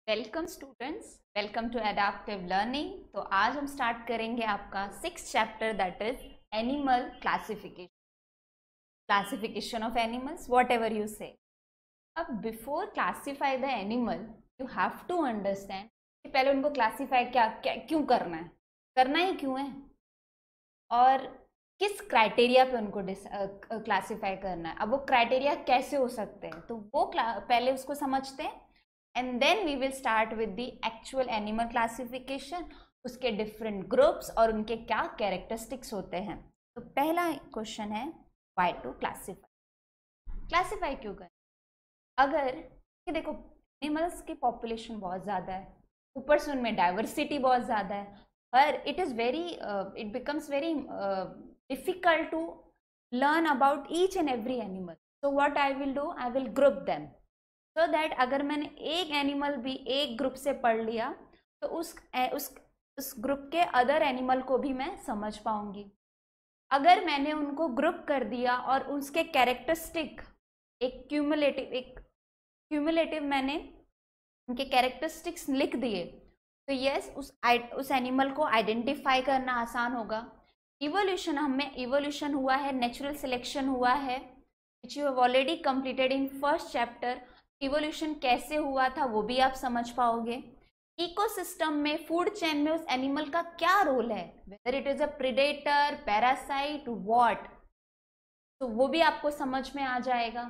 Welcome students, welcome to adaptive learning. तो आज हम स्टार्ट करेंगे आपका 6th chapter, that is animal classification. Classification of animals, whatever you say. अब before classify the animal you have to understand कि पहले उनको classify क्यों करना ही क्यों है, और किस क्राइटेरिया पे उनको क्लासीफाई करना है। अब वो क्राइटेरिया कैसे हो सकते हैं, तो वो पहले उसको समझते हैं, and then we will start with the actual animal classification, उसके डिफरेंट ग्रुप्स और उनके क्या कैरेक्टरिस्टिक्स होते हैं। तो पहला क्वेश्चन है व्हाई टू क्लासीफाई। क्लासीफाई क्यों करें? अगर ये देखो, एनिमल्स की पॉपुलेशन बहुत ज़्यादा है, ऊपर से उनमें डाइवर्सिटी बहुत ज़्यादा है, पर it becomes very difficult to learn about each and every animal. So what I will do, I will group them so that अगर मैंने एक एनिमल भी एक ग्रुप से पढ़ लिया तो उस ग्रुप के अदर एनिमल को भी मैं समझ पाऊंगी। अगर मैंने उनको ग्रुप कर दिया और उसके कैरेक्टरिस्टिक एक क्यूमुलेटिव मैंने उनके कैरेक्टरिस्टिक्स लिख दिए, तो यस उस एनिमल को आइडेंटिफाई करना आसान होगा। इवोल्यूशन, हमें इवोल्यूशन हुआ है, नेचुरल सिलेक्शन हुआ है, which you have already completed in first chapter. Evolution कैसे हुआ था वो भी आप समझ पाओगे। इकोसिस्टम में, फूड चेन में उस एनिमल का क्या रोल है, whether it is a predator, parasite, what, तो वो भी आपको समझ में आ जाएगा।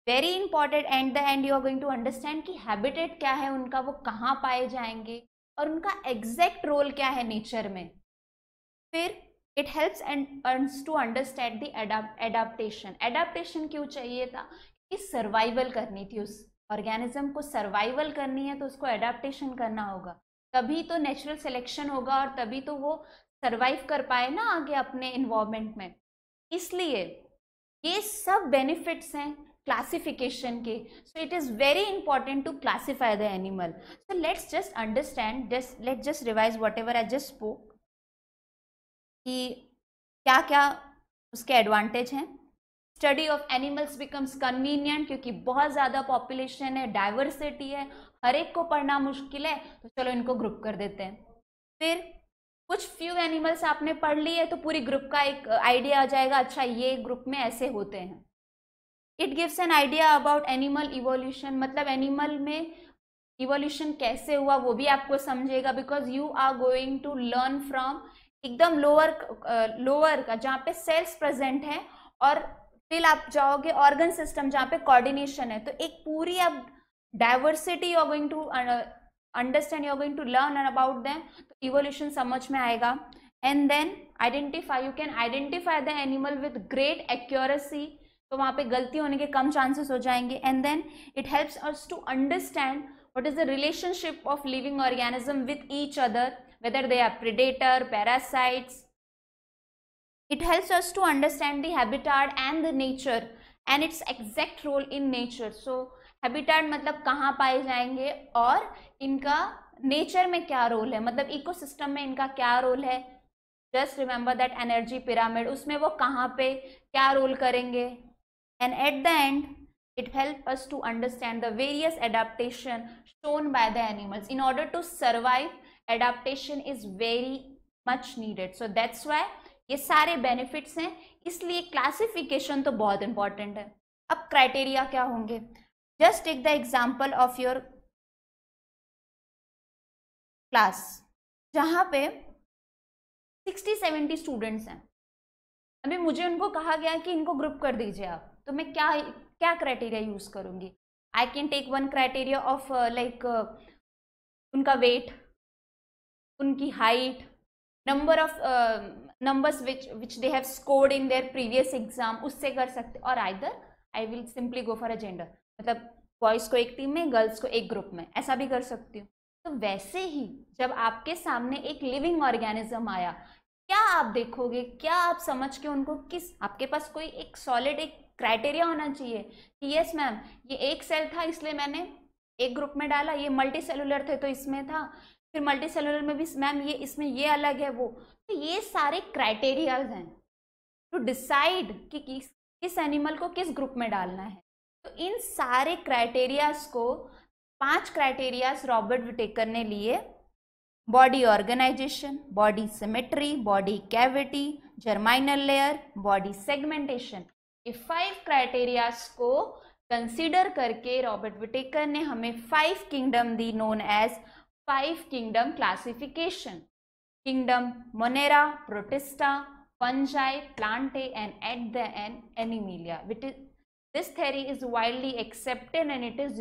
Very important, at the end you are going to understand कि हैबिटेट क्या है उनका, वो कहाँ पाए जाएंगे और उनका एग्जैक्ट रोल क्या है नेचर में। फिर it helps and to understand the adaptation. Adaptation क्यों चाहिए था? कि सर्वाइवल करनी थी, उस ऑर्गेनिज्म को सर्वाइवल करनी है तो उसको एडाप्टेशन करना होगा, तभी तो नेचुरल सिलेक्शन होगा और तभी तो वो सर्वाइव कर पाए ना आगे अपने इन्वायरमेंट में। इसलिए ये सब बेनिफिट्स हैं क्लासिफिकेशन के। So it is very important to classify the animal. So let's just understand, let's just revise whatever I just spoke कि क्या क्या उसके एडवांटेज हैं। Study of animals becomes convenient, क्योंकि बहुत ज़्यादा पॉपुलेशन है, डाइवर्सिटी है, हर एक को पढ़ना मुश्किल है, तो चलो इनको ग्रुप कर देते हैं। फिर कुछ फ्यू एनिमल्स आपने पढ़ लिए तो पूरी ग्रुप का एक आइडिया आ जाएगा, अच्छा ये ग्रुप में ऐसे होते हैं। It gives an idea about animal evolution, मतलब एनिमल में इवोल्यूशन कैसे हुआ वो भी आपको समझेगा, because you are going to learn from एकदम लोअर का जहाँ पे सेल्स प्रेजेंट है, और फिर आप जाओगे ऑर्गन सिस्टम जहाँ पे कोऑर्डिनेशन है। तो एक पूरी आप diversity you are going to understand, you are going to learn about them, तो इवोल्यूशन समझ में आएगा। And then identify, you can identify the animal with great accuracy, तो वहाँ पे गलती होने के कम चांसेस हो जाएंगे। And then it helps us to understand what is the relationship of living organism with each other, whether they are predator, parasites. It helps us to understand the habitat and the nature and its exact role in nature. So habitat मतलब कहाँ पाए जाएंगे और इनका nature में क्या role है, मतलब इकोसिस्टम में इनका क्या रोल है। Just remember that energy pyramid, उसमें वो कहाँ पे क्या रोल करेंगे। And at the and it helps us to understand the various adaptation shown by the animals. In order to survive, adaptation is very much needed. So that's why ये सारे benefits हैं, इसलिए क्लासिफिकेशन तो बहुत important है। अब criteria क्या होंगे? Just take the example of your class, जहाँ पे 60-70 स्टूडेंट्स हैं। अभी मुझे उनको कहा गया कि इनको ग्रुप कर दीजिए आप, तो मैं क्या क्राइटेरिया यूज करूंगी? I can take one criteria of like उनका वेट, उनकी height, number of numbers which they have scored in their previous exam, उससे कर सकते। और either I will simply go for a gender, मतलब बॉयज़ को एक टीम में, गर्ल्स को एक ग्रुप में, ऐसा भी कर सकती हूँ। तो वैसे ही जब आपके सामने एक लिविंग ऑर्गेनिज्म आया, क्या आप देखोगे, क्या आप समझ के उनको आपके पास कोई एक सॉलिड एक क्राइटेरिया होना चाहिए कि यस मैम ये एक सेल था इसलिए मैंने एक ग्रुप में डाला, ये मल्टी सेलुलर थे तो इसमें था, फिर मल्टी सेलुलर में भी मैम ये इसमें ये अलग है वो। तो ये सारे क्राइटेरियाज हैं टू डिसाइड कि किस एनिमल को किस ग्रुप में डालना है। तो इन सारे क्राइटेरियाज को 5 क्राइटेरियाज रॉबर्ट विटेकर ने लिए। Body organisation, body symmetry, body cavity, germinal layer, body segmentation. ये 5 क्राइटेरियाज को कंसीडर करके रॉबर्ट विटेकर ने हमें 5 किंगडम दी, known as 5 kingdom classification. Kingdom Monera, Protista, fungi, plantae, and at the end Animalia. This theory is widely accepted and it is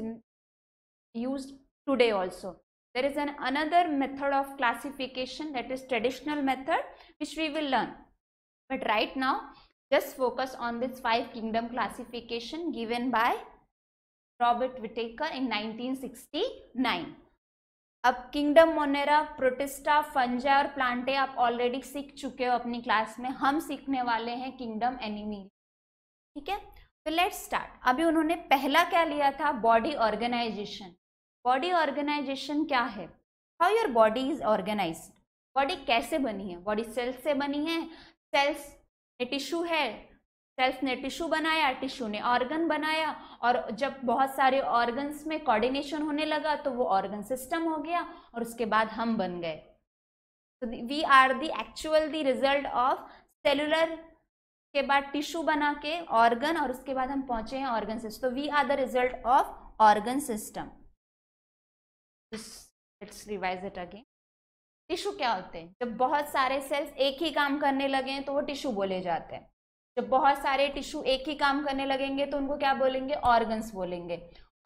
used today also. There is another method of classification, that is traditional method, which we will learn. But right now, just focus on this 5 kingdom classification given by Robert Whittaker in 1969. अब kingdom Monera, protista, फंजा और Plantae आप already सीख चुके हो अपनी class में। हम सीखने वाले हैं किंगडम एनिमल। ठीक है, तो लेट्स स्टार्ट। अभी उन्होंने पहला क्या लिया था, बॉडी ऑर्गेनाइजेशन। बॉडी ऑर्गेनाइजेशन क्या है, how your body is organised. Body कैसे बनी है, बॉडी सेल्स से बनी है, सेल्स ने टिश्यू है, सेल्स ने टिश्यू बनाया, टिश्यू ने ऑर्गन बनाया, और जब बहुत सारे ऑर्गन्स में कोऑर्डिनेशन होने लगा तो वो ऑर्गन सिस्टम हो गया, और उसके बाद हम बन गए। तो we are the actual the result of cellular के बाद टिश्यू बना के ऑर्गन, और उसके बाद हम पहुंचे हैं ऑर्गन सिस्टम। तो we are the result of organ system. Let's revise it again. Tissue क्या होते हैं, जब बहुत सारे सेल्स एक ही काम करने लगे तो वो टिश्यू बोले जाते हैं। जब बहुत सारे टिश्यू एक ही काम करने लगेंगे तो उनको क्या बोलेंगे, ऑर्गन्स बोलेंगे।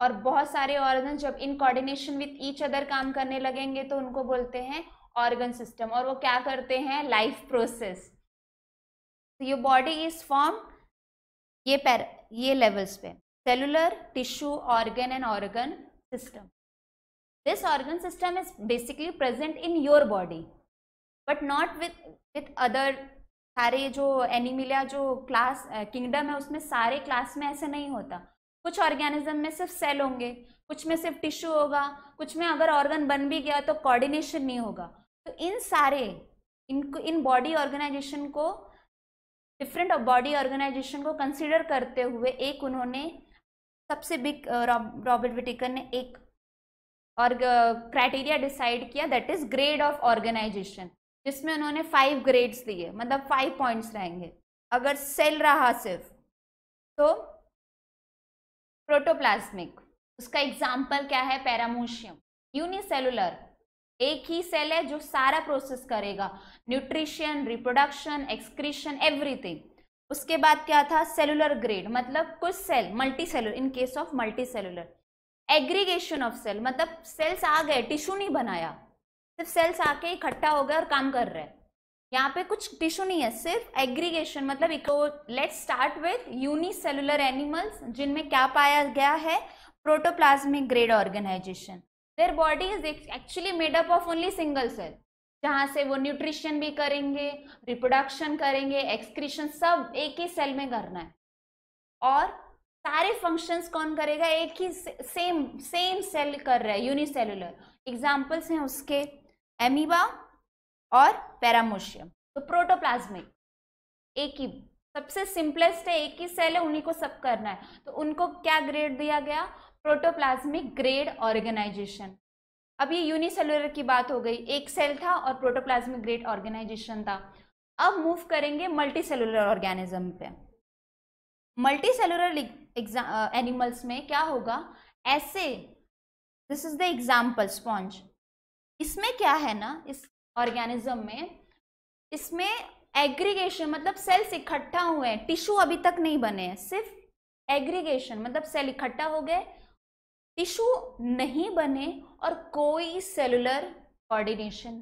और बहुत सारे ऑर्गन्स जब इन कोऑर्डिनेशन विथ ईच अदर काम करने लगेंगे तो उनको बोलते हैं ऑर्गन सिस्टम। और वो क्या करते हैं, लाइफ प्रोसेस। तो योर बॉडी इज फॉर्म ये लेवल्स पे, cellular, tissue, organ and organ system. This organ system is basically present in your body but not with other. सारे जो एनिमिलिया जो क्लास किंगडम है उसमें सारे क्लास में ऐसे नहीं होता। कुछ ऑर्गेनिज्म में सिर्फ सेल होंगे, कुछ में सिर्फ टिश्यू होगा, कुछ में अगर ऑर्गन बन भी गया तो कोऑर्डिनेशन नहीं होगा। तो इन बॉडी ऑर्गेनाइजेशन को, डिफरेंट बॉडी ऑर्गेनाइजेशन को कंसीडर करते हुए एक उन्होंने सबसे बिग रॉबर्ट विटेकर ने एक और क्राइटेरिया डिसाइड किया, that is grade of organisation, जिसमें उन्होंने 5 ग्रेड्स दिए, मतलब 5 पॉइंट्स रहेंगे। अगर सेल रहा सिर्फ तो प्रोटोप्लाज्मिक, उसका एग्जाम्पल क्या है, पैरामोशियम। यूनिसेलुलर, एक ही सेल है जो सारा प्रोसेस करेगा, न्यूट्रिशन, रिप्रोडक्शन, एक्सक्रीशन, एवरीथिंग। उसके बाद क्या था, सेलुलर ग्रेड, मतलब कुछ cell, multi cellular, in case of multi cellular. Aggregation of cell, मतलब सेल्स आ गए, टिश्यू नहीं बनाया, सिर्फ सेल्स आके इकट्ठा हो गए और काम कर रहे हैं। यहाँ पे कुछ टिश्यू नहीं है, सिर्फ एग्रीगेशन, मतलब let's start with unicellular animals, जिनमें क्या पाया गया है, protoplasmic grade organisation. Their body is actually made up of only single cell, जहाँ से वो न्यूट्रिशन भी करेंगे, रिप्रोडक्शन करेंगे, एक्सक्रीशन, सब एक ही सेल में करना है। और सारे फंक्शंस कौन करेगा, एक ही सेम सेल कर रहा है, यूनिसेलुलर। एग्जाम्पल्स हैं उसके एमीबा और पैरामोशियम। तो प्रोटोप्लाज्मिक एक ही, सबसे सिंपलेस्ट है, एक ही सेल है, उन्हीं को सब करना है, तो उनको क्या ग्रेड दिया गया, प्रोटोप्लाज्मिक ग्रेड ऑर्गेनाइजेशन। अब ये यूनिसेलुलर की बात हो गई, एक सेल था और प्रोटोप्लाज्मिक ग्रेड ऑर्गेनाइजेशन था। अब मूव करेंगे मल्टी सेलुलर ऑर्गेनिज्म पे। मल्टी सेलुलर एनिमल्स में क्या होगा, ऐसे, this is the example, sponge. इसमें क्या है ना, इस ऑर्गेनिज्म में, इसमें एग्रीगेशन, मतलब सेल्स इकट्ठा हुए हैं, टिश्यू अभी तक नहीं बने हैं, सिर्फ एग्रीगेशन, मतलब सेल इकट्ठा हो गए, टिश्यू नहीं बने और कोई सेलुलर कोऑर्डिनेशन।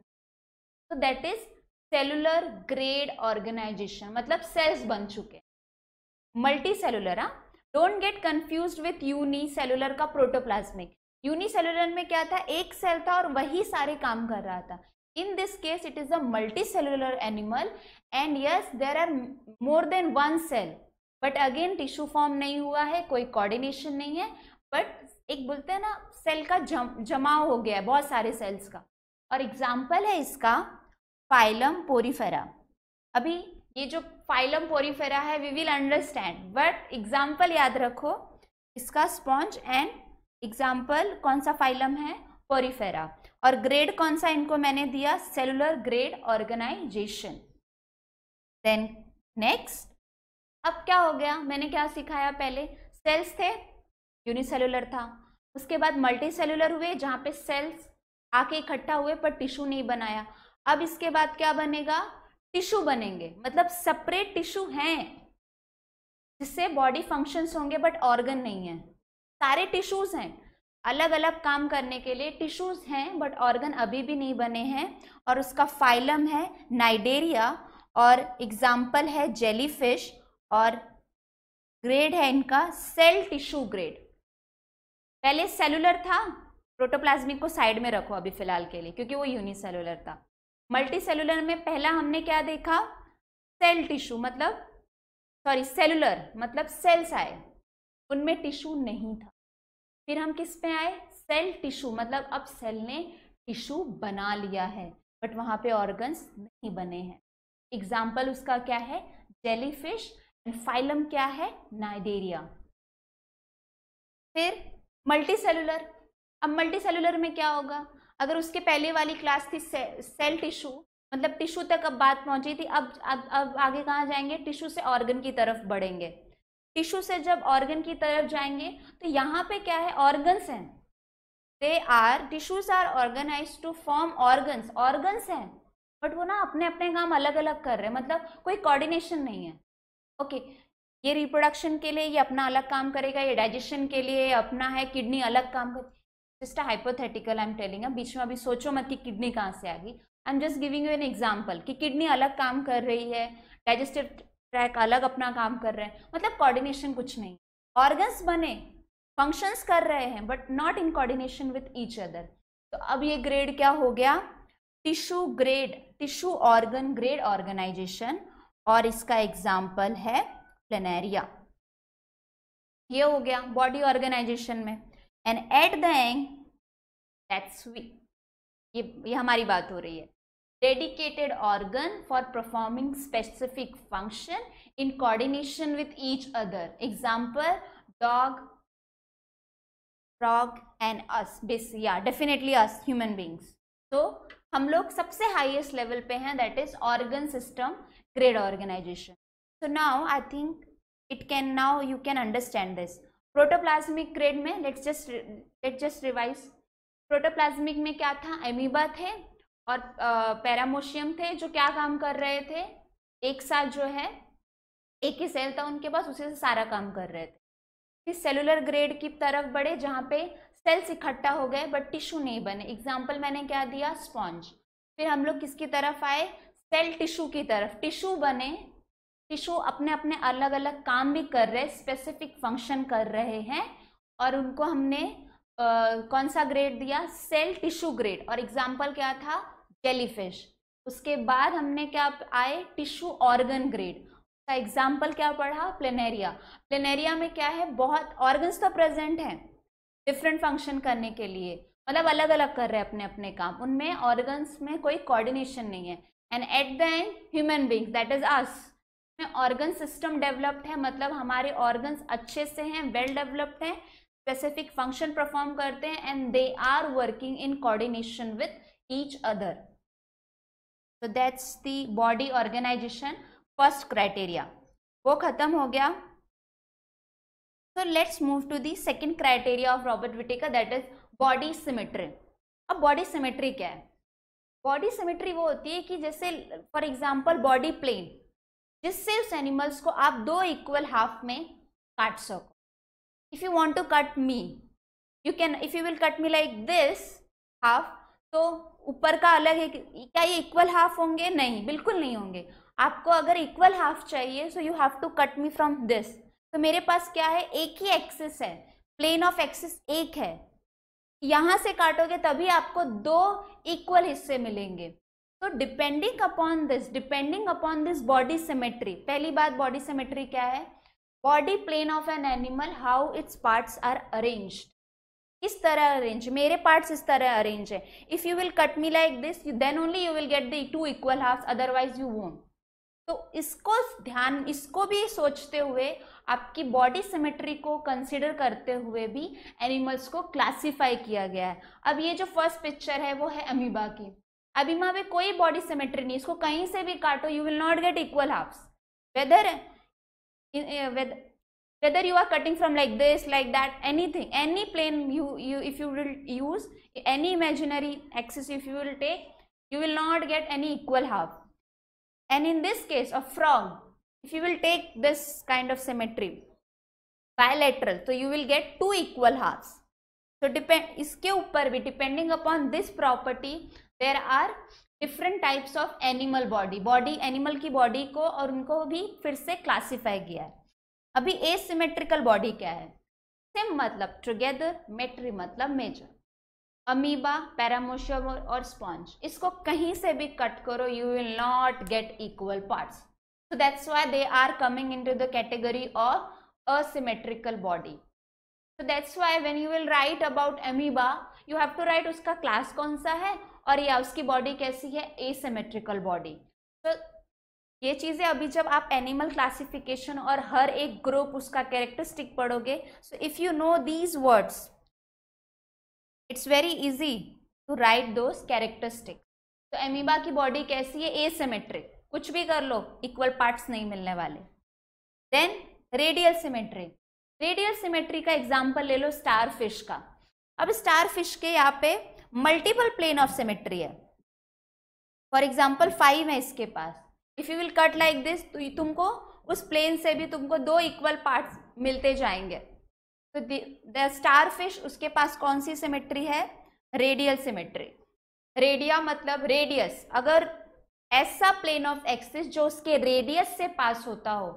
तो that is cellular grade organisation, मतलब सेल्स बन चुके। Multi cellular, don't get confused with unicellular का प्रोटोप्लाज्मिक। यूनिसेलुलर में क्या था, एक सेल था और वही सारे काम कर रहा था। In this case it is a multi cellular animal and yes there are more than one cell, but again tissue form नहीं हुआ है, कोई कोऑर्डिनेशन नहीं है, बट एक बोलते हैं ना, सेल का जमाव हो गया है, बहुत सारे सेल्स का। और एग्जाम्पल है इसका फाइलम पोरीफेरा। अभी ये जो फाइलम पोरीफेरा है we will understand, but example याद रखो इसका, स्पॉन्ज एंड एग्जाम्पल कौन सा फाइलम है, पोरीफेरा, और ग्रेड कौन सा इनको मैंने दिया, cellular grade organisation. Then next, अब क्या हो गया, मैंने क्या सिखाया पहले, सेल्स थे, यूनिसेलुलर था, उसके बाद मल्टी सेलुलर हुए जहां पे सेल्स आके इकट्ठा हुए पर टिश्यू नहीं बनाया। अब इसके बाद क्या बनेगा, टिश्यू बनेंगे, मतलब सेपरेट टिश्यू हैं जिससे बॉडी फंक्शंस होंगे बट ऑर्गन नहीं है। सारे टिश्यूज हैं, अलग अलग काम करने के लिए टिश्यूज हैं बट ऑर्गन अभी भी नहीं बने हैं, और उसका फाइलम है नाइडेरिया, और एग्जाम्पल है जेलीफिश, और ग्रेड है इनका सेल टिश्यू ग्रेड। पहले सेलुलर था, प्रोटोप्लाज्मिक को साइड में रखो अभी फिलहाल के लिए क्योंकि वो यूनिसेलुलर था। मल्टी सेलुलर में पहला हमने क्या देखा, सेल टिश्यू, मतलब सॉरी सेलुलर मतलब सेल्स आए, उनमें टिश्यू नहीं था। फिर हम किस पे आए, सेल टिश्यू, मतलब अब सेल ने टिश्यू बना लिया है बट वहां पे ऑर्गन्स नहीं बने हैं। एग्जाम्पल उसका क्या है, जेलीफिश, एंड फाइलम क्या है, नाइडेरिया। फिर मल्टी सेलुलर, अब मल्टी सेलुलर में क्या होगा, अगर उसके पहले वाली क्लास थी सेल टिश्यू, मतलब टिश्यू तक अब बात पहुंची थी, अब आगे कहाँ जाएंगे, टिश्यू से ऑर्गन की तरफ बढ़ेंगे। टिश्यू से जब ऑर्गन की तरफ जाएंगे तो यहाँ पे क्या है, ऑर्गन्स हैं, they are tissues are organised to form organs, organs हैं बट वो ना अपने अपने काम अलग अलग कर रहे हैं, मतलब कोई कोऑर्डिनेशन नहीं है। ओके, ये रिप्रोडक्शन के लिए ये अपना अलग काम करेगा, ये डाइजेशन के लिए अपना है, किडनी अलग काम कर, just hypothetical I am telling, बीच में अभी सोचो मत कि किडनी कहाँ से आ गई, I am just giving you an example कि किडनी अलग काम कर रही है, डाइजेस्टिव ट्रैक अलग अपना काम कर रहे हैं, मतलब कोऑर्डिनेशन कुछ नहीं। ऑर्गन्स बने, फंक्शंस कर रहे हैं but not in coordination with each other. तो अब ये ग्रेड क्या हो गया, tissue grade, tissue organ grade organisation, और इसका एग्जाम्पल है प्लेनेरिया। ये हो गया बॉडी ऑर्गेनाइजेशन में। And at the end that's we, ये हमारी बात हो रही है, dedicated organ for performing specific function in coordination with each other. Example, dog, frog and us. Yeah, definitely us, human beings. So हम लोग सबसे हाईएस्ट लेवल पे हैं, that is organ system grade organisation. So now I think it can, now you can understand this. Protoplasmic grade में let's just revise. Protoplasmic में क्या था, amoeba थे और पैरामोशियम थे जो क्या काम कर रहे थे, एक साथ जो है एक ही सेल था उनके पास, उसी से सारा काम कर रहे थे. फिर सेलुलर ग्रेड की तरफ बढ़े जहाँ पे सेल्स इकट्ठा हो गए बट टिश्यू नहीं बने. एग्जाम्पल मैंने क्या दिया, स्पॉन्ज. फिर हम लोग किसकी तरफ आए, सेल टिश्यू की तरफ. टिश्यू बने, टिश्यू अपने अपने अलग अलग काम भी कर रहे, स्पेसिफिक फंक्शन कर रहे हैं, और उनको हमने कौन सा ग्रेड दिया, सेल टिश्यू ग्रेड. और एग्जाम्पल क्या था, जेलीफिश. उसके बाद हमने क्या आए, टिश्यू ऑर्गन ग्रेड का एग्जाम्पल क्या पढ़ा, प्लेनेरिया. प्लेनेरिया में क्या है, बहुत ऑर्गन्स तो प्रेजेंट हैं डिफरेंट फंक्शन करने के लिए, मतलब अलग अलग कर रहे हैं अपने अपने काम, उनमें ऑर्गन्स में कोई कोऑर्डिनेशन नहीं है. And at the end human beings, that is us, में ऑर्गन सिस्टम डेवलप्ड है, मतलब हमारे ऑर्गन्स अच्छे से हैं, वेल डेवलप्ड हैं, स्पेसिफिक फंक्शन परफॉर्म करते हैं, and they are working in coordination with each other. So that's the body organization first criteria. वो खत्म हो गया. So let's move to the second criteria of Robert Whittaker, that is body symmetry. अब body symmetry क्या है, body symmetry वो होती है कि जैसे for example body plane, जिससे उस एनिमल्स को आप दो इक्वल हाफ में काट सको. If you want to cut me, you can, if you will cut me like this half, तो ऊपर का अलग है, क्या ये इक्वल हाफ होंगे, नहीं, बिल्कुल नहीं होंगे. आपको अगर इक्वल हाफ चाहिए so you have to cut me from this. तो मेरे पास क्या है, एक ही एक्सिस है, प्लेन ऑफ एक्सिस एक है, यहां से काटोगे तभी आपको दो इक्वल हिस्से मिलेंगे. तो depending upon this body symmetry. पहली बात, बॉडी सिमेट्री क्या है, body plane of an animal, how its parts are arranged. इस तरह अरेंज, मेरे पार्ट्स इस तरह अरेंज है. If you will cut me like this, then only you will get the two equal halves, otherwise you won't. तो इसको भी सोचते हुए, आपकी बॉडी सिमेट्री को कंसिडर करते हुए भी एनिमल्स को क्लासिफाई किया गया है। अब ये जो फर्स्ट पिक्चर है वो है अमीबा की। अमीबा में कोई बॉडी सिमेट्री नहीं, इसको कहीं से भी काटो you will not get equal halves, whether you are cutting from like this, like that, anything, any plane if you will use any imaginary axis, if you will take, you will not get any equal half. And in this case of frog, if you will take this kind of symmetry bilateral, so you will get 2 equal halves. So इसके ऊपर भी depending upon this property there are different types of animal body animal की body को और उनको भी फिर से क्लासीफाई किया है। अभी एसिमेट्रिकल बॉडी क्या है? सिम मतलब टुगेदर, मेट्री मतलब मेजर। अमीबा, पैरामोशियम और स्पॉन्ज, इसको कहीं से भी कट करो you will not get equal parts, so that's why they are coming into the category of asymmetrical body. So that's why when you will write about amoeba you have to write उसका class कौन सा है और या उसकी body कैसी है, asymmetrical body. तो ये चीजें अभी जब आप एनिमल क्लासिफिकेशन और हर एक ग्रुप उसका कैरेक्टरिस्टिक पढ़ोगे, so if you know these words it's very easy to write those characteristic. तो एमीबा की बॉडी कैसी है, एसिमेट्रिक, कुछ भी कर लो इक्वल पार्ट्स नहीं मिलने वाले। Then radial symmetry, radial symmetry का एग्जाम्पल ले लो स्टार फिश का। अब स्टार फिश के यहाँ पे मल्टीपल प्लेन ऑफ सिमेट्री है, फॉर एग्जाम्पल 5 है इसके पास। If you will cut like this तो तुमको उस प्लेन से भी तुमको 2 इक्वल पार्ट्स मिलते जाएंगे। तो द स्टार फिश, उसके पास कौन सी सिमेट्री है, रेडियल सिमेट्री। रेडिया मतलब रेडियस, अगर ऐसा प्लेन ऑफ एक्सिस जो उसके रेडियस से पास होता हो,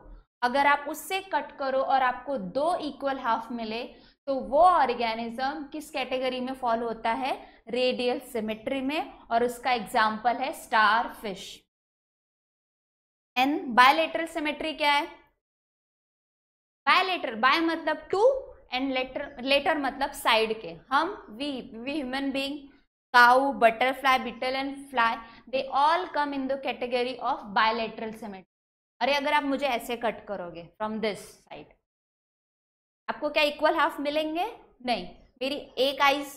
अगर आप उससे कट करो और आपको 2 इक्वल हाफ मिले तो वो ऑर्गेनिज्म किस कैटेगरी में फॉलो होता है, रेडियल सिमेट्री में, और उसका एग्जाम्पल है star fish. And bilateral symmetry क्या है, बायलेटरल, बाय मतलब 2 एंड लेटर मतलब साइड के। हम we human being, cow, butterfly, beetle and fly, they all come in the category of bilateral symmetry. अरे अगर आप मुझे ऐसे कट करोगे फ्रॉम दिस साइड, आपको क्या इक्वल हाफ मिलेंगे, नहीं, मेरी एक आईज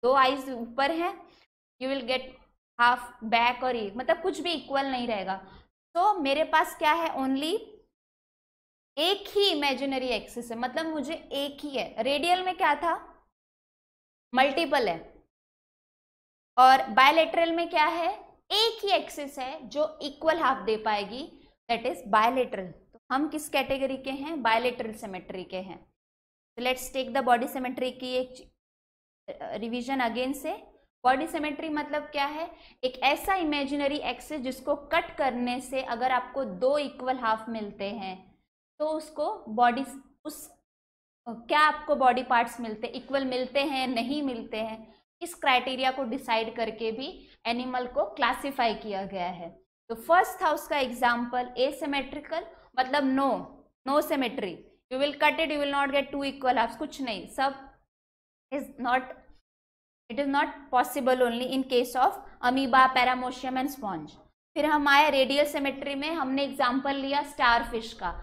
2 आईज ऊपर है, you will gate half back, और ये मतलब कुछ भी इक्वल नहीं रहेगा। तो मेरे पास क्या है, ओनली एक ही इमेजिनरी एक्सिस है, मतलब मुझे एक ही है। रेडियल में क्या था, मल्टीपल है, और बायलेटरल में क्या है, एक ही एक्सिस है जो इक्वल हाफ दे पाएगी, दैट इज बायलेटरल। तो हम किस कैटेगरी के हैं, बायलेटरल सिमेट्री के हैं। तो let's take the body symmetry की एक रिवीजन अगेन से। बॉडी सिमेट्री मतलब क्या है, एक ऐसा इमेजिनरी एक्सिस जिसको कट करने से अगर आपको 2 इक्वल हाफ मिलते हैं तो उसको बॉडी, उस क्या आपको बॉडी पार्ट्स मिलते, इक्वल मिलते हैं, नहीं मिलते हैं, इस क्राइटेरिया को डिसाइड करके भी एनिमल को क्लासिफाई किया गया है। तो फर्स्ट था उसका एग्जाम्पल एसिमेट्रिकल, मतलब no symmetry, you will cut it, you will not get 2 equal halves, कुछ नहीं, सब is not, it is not possible only in case of amoeba, paramecium and sponge. फिर हम आए रेडियल सिमेट्री में, हमने एग्जाम्पल लिया स्टार फिश का।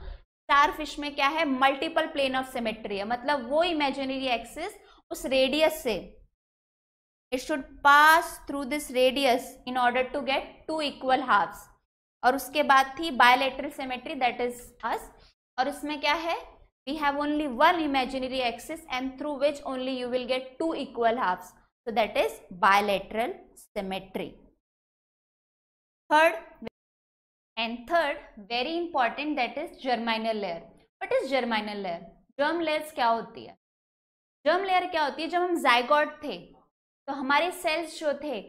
स्टार फिश में क्या है, मल्टीपल प्लेन ऑफ सिमेट्री है, मतलब वो इमेजिनरी एक्सिस उस रेडियस से, it should pass through this radius in order to get 2 equal halves। और उसके बाद थी bilateral symmetry, that is us, और इसमें क्या है, we have only one imaginary axis and through which only you will get 2 equal halves, so that is bilateral symmetry। Third very important, that is germinal layer। What is germinal layer? germ layers क्या होती है, germ layer क्या होती है, जब हम zygote थे तो हमारे सेल्स जो थे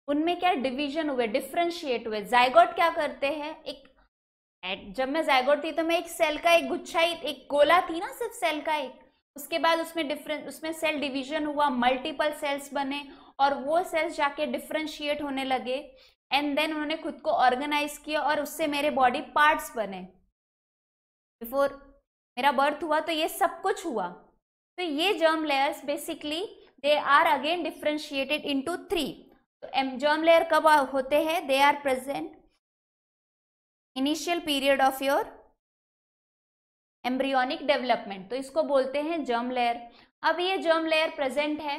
उनमें क्या डिवीजन हुए, डिफरेंशिएट हुए। जाइगोट क्या करते हैं, एक जब मैं जाइगोट थी तो मैं एक सेल का एक गुच्छा ही, एक गोला थी ना सिर्फ सेल का एक, उसके बाद उसमें सेल डिवीजन हुआ, मल्टीपल सेल्स बने और वो सेल्स जाके डिफरेंशिएट होने लगे एंड देन उन्होंने खुद को ऑर्गेनाइज किया और उससे मेरे बॉडी पार्ट्स बने। बिफोर मेरा बर्थ हुआ तो ये सब कुछ हुआ। तो ये germ layers basically they are again differentiated into 3। तो germ layer कब होते हैं, they are present initial period of your embryonic development, तो इसको बोलते हैं जर्म लेयर। अब ये जर्म लेयर प्रेजेंट है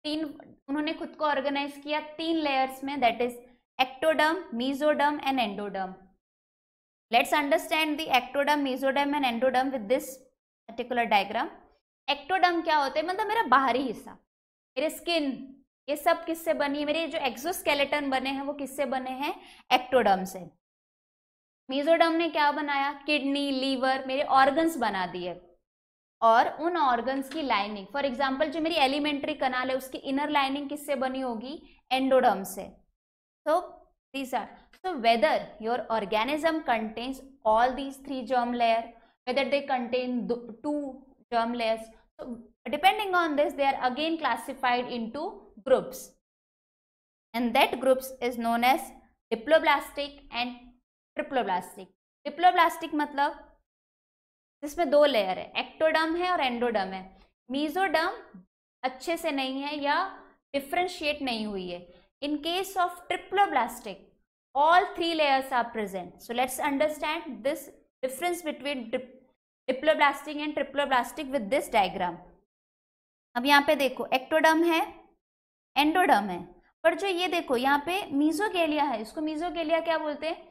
तीन, उन्होंने खुद को ऑर्गेनाइज किया 3 लेयर्स में, that is ectoderm, mesoderm and endoderm. Let's understand the ectoderm, mesoderm and endoderm with this particular diagram. Ectoderm क्या होता है, मतलब मेरा बाहरी हिस्सा, मेरे स्किन, ये सब किससे बनी है, मेरे जो एक्सोस्केलेटन बने हैं वो किससे बने हैं, एक्टोडर्म से। मेसोडर्म ने क्या बनाया, किडनी, लीवर, मेरे ऑर्गन्स बना दिए, और उन ऑर्गन्स की लाइनिंग, फॉर एग्जांपल जो मेरी एलिमेंट्री कनाल है उसकी इनर लाइनिंग किससे बनी होगी, एंडोडर्म से। So these are, so whether your organism contains all these 3 germ layer, whether they contain 2 germ layers, so depending on this they are again classified into groups, and that groups is known as diploblastic and triploblastic. Diploblastic मतलब जिसमें 2 layer है, ectoderm है और endoderm है। Mesoderm अच्छे से नहीं है या डिफ्रेंशिएट नहीं हुई है। In case of triploblastic, all 3 layers are present. So let's understand this difference between diploblastic and triploblastic with this diagram. अब यहाँ पे देखो एक्टोडर्म है, एंडोडर्म है, पर जो ये देखो यहाँ पे मीजोगेलिया है, इसको मीजोगेलिया क्या बोलते हैं,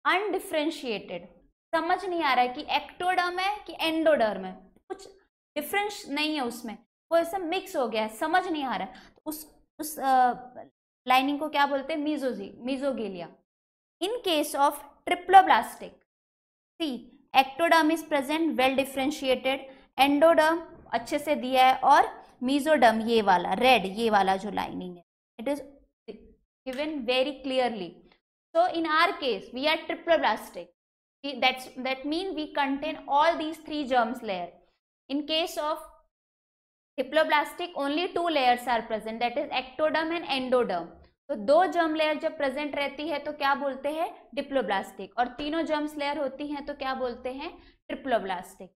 अनडिफ्रेंशिएटेड। समझ नहीं आ रहा है कि एक्टोडर्म है कि एंडोडर्म है, कुछ डिफरेंस नहीं है उसमें, वो ऐसा मिक्स हो गया है, समझ नहीं आ रहा है, तो उस लाइनिंग को क्या बोलते हैं, mesoglea. In case of triploblastic, see ectoderm is present well differentiated, endoderm अच्छे से दिया है, और मीजोडर्म ये वाला रेड, ये वाला जो लाइनिंग है, it is given very clearly. So in our case we are triploblastic, that mean we contain all these 3 germs layer. In case of diploblastic only 2 layers are present, that is ectoderm and endoderm. तो 2 germ layer जब present रहती है तो क्या बोलते हैं, diploblastic, और तीनों जर्म्स लेयर होती हैं तो क्या बोलते हैं, ट्रिप्लोब्लास्टिक।